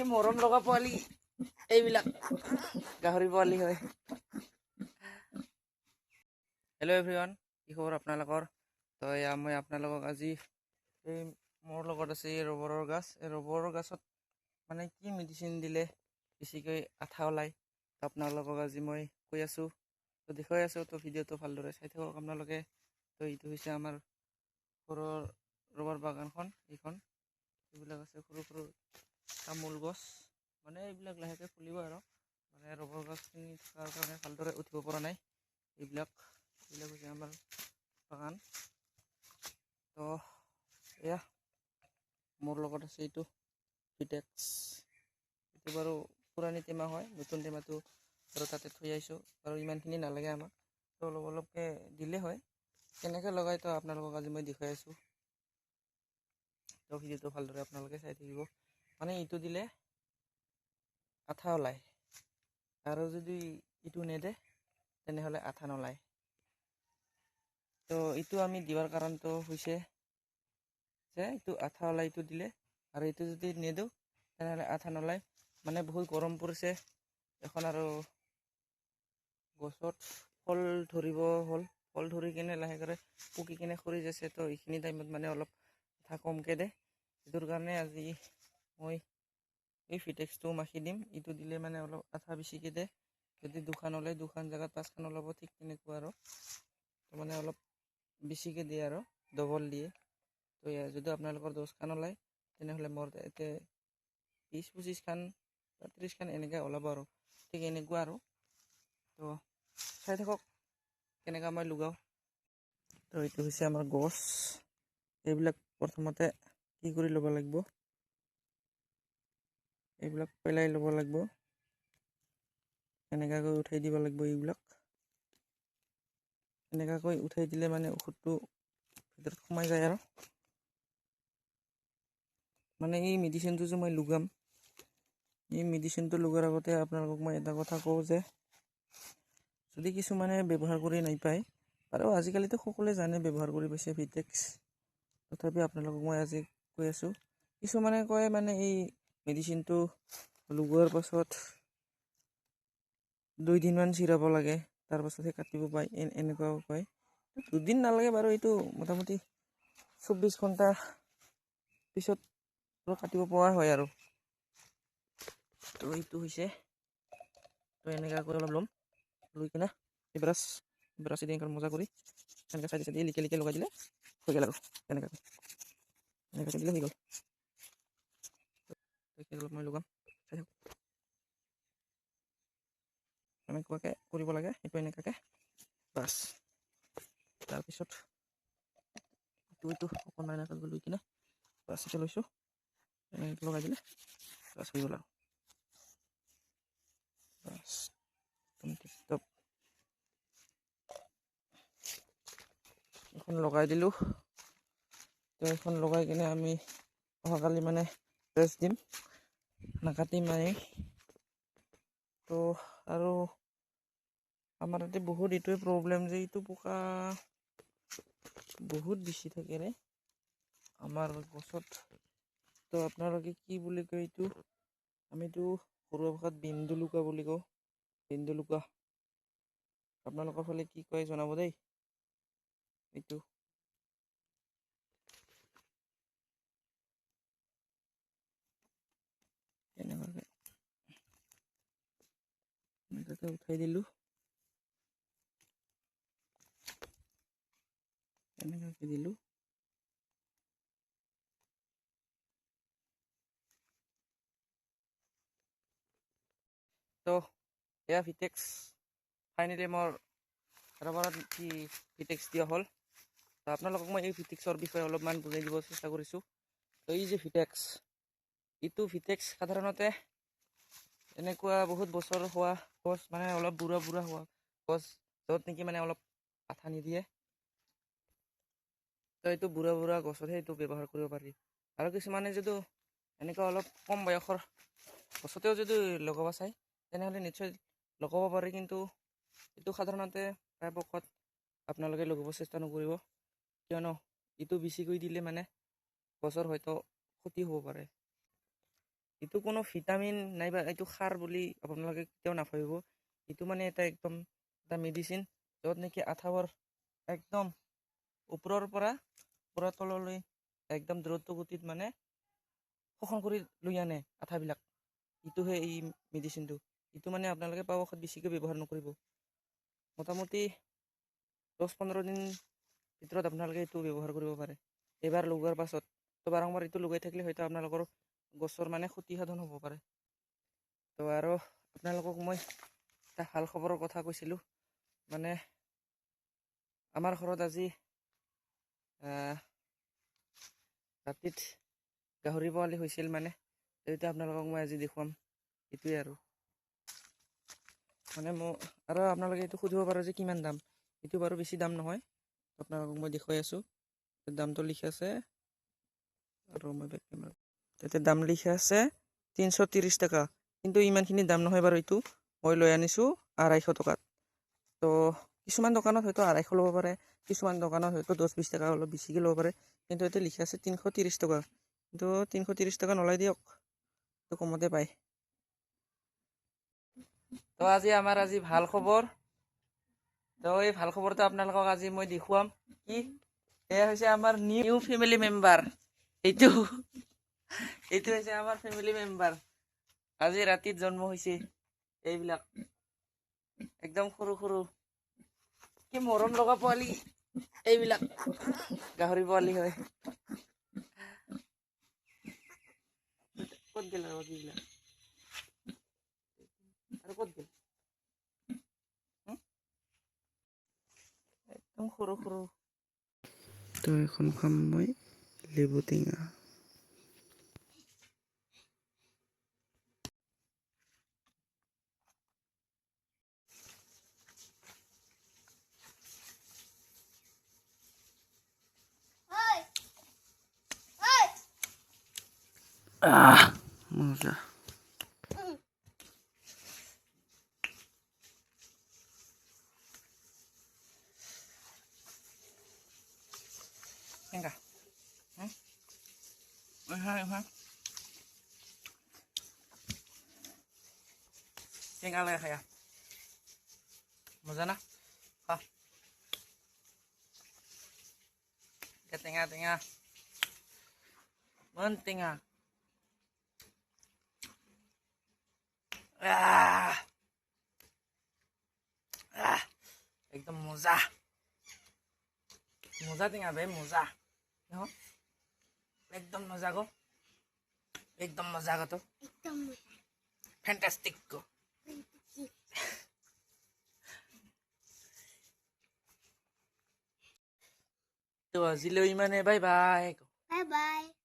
মৰম লগা পোৱালি এইবিলাক গাহৰি পোৱালি হয়। হেল্ল' এভৰিৱান, কি খবৰ আপোনালোকৰ? তো এয়া মই আপোনালোকক আজি এই মোৰ লগত আছে এই ৰবৰৰ গাছ। এই ৰবৰৰ গাছত মানে কি মেডিচিন দিলে বেছিকৈ আঠা ওলায়, আপোনালোকক আজি মই কৈ আছোঁ। তো দেখুৱাই আছোঁ, তো ভিডিঅ'টো ভালদৰে চাই থাকক আপোনালোকে। তো এইটো হৈছে আমাৰ ঘৰৰ ৰবাৰ বাগানখন। এইবিলাক আছে সৰু সৰু তামোল গছ, মানে এইবিলাক লাহেকৈ ফুলিব আৰু মানে ৰবৰ গছখিনি থকাৰ কাৰণে ভালদৰে উঠিব পৰা নাই। এইবিলাক হৈছে আমাৰ বাগান। তো এয়া মোৰ লগত আছে এইটো ভিটেক্স। এইটো বাৰু পুৰণি টেমা হয়, নতুন টেমাটো আৰু তাতে থৈ আহিছোঁ। আৰু ইমানখিনি নালাগে আমাক, তো অলপ অলপকৈ দিলে হয়। কেনেকৈ লগাই তো আপোনালোকক আজি মই দেখুৱাই আছোঁ। তো ভিডিঅ'টো ভালদৰে আপোনালোকে চাই থাকিব। মানে এইটো দিলে আঠা ওলায়, আৰু যদি এইটো নেদে তেনেহ'লে আঠা নোলায়। তো এইটো আমি দিয়াৰ কাৰণটো হৈছে যে এইটো আঠা ওলাই এইটো দিলে, আৰু এইটো যদি নেদোঁ তেনেহ'লে আঠা নোলায়। মানে বহুত গৰম পৰিছে এখন, আৰু গছত ফল ধৰিব হ'ল। ফল ধৰি কিনে লাহেকৈ পকি কিনে সৰি যাইছে। তো এইখিনি টাইমত মানে অলপ আঠা কমকৈ দে, সেইটোৰ কাৰণে আজি মই এই ভিটেক্সটো মাখি দিম। এইটো দিলে মানে অলপ আঠা বেছিকৈ দে। যদি দুখান ওলায়, দুখান জেগাত পাঁচখান ওলাব, ঠিক তেনেকুৱা আৰু মানে অলপ বেছিকৈ দিয়ে আৰু ডবল দিয়ে। তো যদি আপোনালোকৰ 10খান ওলায় তেনেহ'লে মোৰ ইয়াতে 20-25খান বা 30খান এনেকৈ ওলাব আৰু ঠিক এনেকুৱা আৰু। তো চাই থাকক কেনেকৈ মই লগাওঁ। তো এইটো হৈছে আমাৰ গছ। এইবিলাক প্ৰথমতে কি কৰি ল'ব লাগিব, এইবিলাক পেলাই ল'ব লাগিব, এনেকুৱাকৈ উঠাই দিব লাগিব। এইবিলাক এনেকুৱাকৈ উঠাই দিলে মানে ঔষধটো ভিতৰত সোমাই যায়। আৰু মানে এই মেডিচিনটো যে মই লগাম, এই মেডিচিনটো লগোৱাৰ আগতে আপোনালোকক মই এটা কথা কওঁ যে যদি কিছুমানে ব্যৱহাৰ কৰি নাপায়, আৰু আজিকালিতো সকলোৱে জানে ব্যৱহাৰ কৰি পাইছে ভিটেক্স, তথাপি আপোনালোকক মই আজি কৈ আছোঁ। কিছুমানে কয় মানে এই মেডিচিনটো লগোৱাৰ পাছত 2 দিনমান চিৰাব লাগে, তাৰপাছতহে কাটিব পায়, এনেকুৱাও কয়। 2 দিন নালাগে বাৰু, এইটো মোটামুটি 24 ঘণ্টা পিছত কাটিব পৰা হয় আৰু। তো এইটো হৈছে, তো এনেকুৱাকৈ অলপ ল'ম, লৈ কিনে এই ব্ৰাছ দি মজা কৰি এনেকৈ চাইডে চাইডে লিকে লগাই দিলে হৈ গ'ল। আৰু এনেকৈ দিলে হৈ গ'ল। অলপ মই লগাম, এনেকুৱাকৈ কৰিব লাগে। সেইটো এনেকুৱাকৈ বাছ, তাৰপিছত এইটো অকণমান এনেকৈ লৈ কিনে বাছ এটা লৈছোঁ, এনেকৈ লগাই দিলে বাছ হৈ গ'ল আৰু বাছ টিপটপ। এখন লগাই দিলোঁ। তো এখন লগাই কিনে আমি অহাকালি মানে ৰেষ্ট দিম, নাকাটিম মানে। তো আৰু আমাৰ ইয়াতে বহুত এইটোৱে প্ৰব্লেম যে এইটো পোকা বহুত বেছি থাকে আমাৰ গছত। তো আপোনালোকে কি বুলি কয় এইটো, আমিতো ঘৰুৱা ভাষাত বিন্দুলুকা বুলি কওঁ, বিন্দুলুকা। আপোনালোকৰ ফালে কি কয় জনাব দেই। এইটো এনেকুৱাকৈ উঠাই দিলোঁ, এনেকুৱাকৈ দিলোঁ। তো এয়া ভিটেক্স ফাইনেলি মোৰ ৰবাৰত ভিটেক্স দিয়া হ'ল। তো আপোনালোকক মই এই ভিটেক্সৰ বিষয়ে অলপমান বুজাই দিব চেষ্টা কৰিছোঁ। তো এই যে ভিটেক্স, এইটো ভিটেক্স সাধাৰণতে এনেকুৱা বহুত বছৰ হোৱা গছ, মানে অলপ বুঢ়া হোৱা গছ, য'ত নেকি মানে অলপ আঠা নিদিয়ে, তো এইটো বুঢ়া গছতহে এইটো ব্যৱহাৰ কৰিব পাৰি। আৰু কিছুমানে যদি এনেকুৱা অলপ কম বয়সৰ গছতেও যদি লগাব চায় তেনেহ'লে নিশ্চয় লগাব পাৰে, কিন্তু এইটো সাধাৰণতে পৰাপক্ষত আপোনালোকে লগাব চেষ্টা নকৰিব, কিয়নো এইটো বেছিকৈ দিলে মানে গছৰ হয়তো ক্ষতি হ'ব পাৰে। এইটো কোনো ভিটামিন নাইবা এইটো সাৰ বুলি আপোনালোকে কেতিয়াও নাভাবিব। এইটো মানে এটা একদম এটা মেডিচিন, য'ত নেকি আঠাবোৰ একদম ওপৰৰ পৰা পুৰা তললৈ একদম দ্ৰুত গতিত মানে শোষণ কৰি লৈ আনে আঠাবিলাক। এইটোহে এই মেডিচিনটো। এইটো মানে আপোনালোকে পৰাপক্ষত বেছিকৈ ব্যৱহাৰ নকৰিব। মোটামুটি 10-15 দিন ভিতৰত আপোনালোকে এইটো ব্যৱহাৰ কৰিব পাৰে। এবাৰ লগোৱাৰ পাছত তো বাৰম্বাৰ এইটো লগাই থাকিলে হয়তো আপোনালোকৰ গছৰ মানে ক্ষতিসাধন হ'ব পাৰে। তো আৰু আপোনালোকক মই এটা ভাল খবৰৰ কথা কৈছিলোঁ, মানে আমাৰ ঘৰত আজি ৰাতিত গাহৰি পোৱালি হৈছিল, মানে এইটো আপোনালোকক মই আজি দেখুৱাম। এইটোৱে আৰু মানে আৰু আপোনালোকে এইটো সুধিব পাৰে যে কিমান দাম। এইটো বাৰু বেছি দাম নহয়, আপোনালোকক মই দেখুৱাই আছোঁ। দামটো লিখা আছে আৰু মই বেক কেমেৰা তাতে দাম লিখা আছে 330 টকা, কিন্তু ইমানখিনি দাম নহয় বাৰু। এইটো মই লৈ আনিছোঁ 250 টকাত। তো কিছুমান দোকানত হয়তো 250 ল'ব পাৰে, কিছুমান দোকানত হয়তো 10-20 টকা অলপ বেছিকৈ ল'ব পাৰে, কিন্তু ইয়াতে লিখা আছে 330 টকা। কিন্তু 330 টকা নলাই দিয়ক, তো কমতে পায়। তো আজি ভাল খবৰ। তো এই ভাল খবৰটো আপোনালোকক আজি মই দেখুৱাম। কি এয়া হৈছে আমাৰ নিউ ফেমিলি মেম্বাৰ। এইটো হৈছে আমাৰ ফেমিলি মেম্বাৰ। আজি ৰাতিত জন্ম হৈছে এইবিলাক, একদম সৰু সৰু কি মৰম লগা পোৱালি। এইবিলাক গাহৰি পোৱালি হয়। ক'ত গেল আৰু বাকীবিলাক আৰু ক'ত গেল? একদম সৰু সৰু। তো এখন খাম মই লেবু টেঙা। মজা। Venga. Venga, le ya. Mজা না? খা। টেঙা টেঙা। মন টেঙা। একদম মজা। মজা টেঙা বে, মজা। একদম মজা গো। একদম মজা গো তো। ফ্যান্টাস্টিক গো। তো আজিলৈ ইমানে, বাই বাই। Bye bye.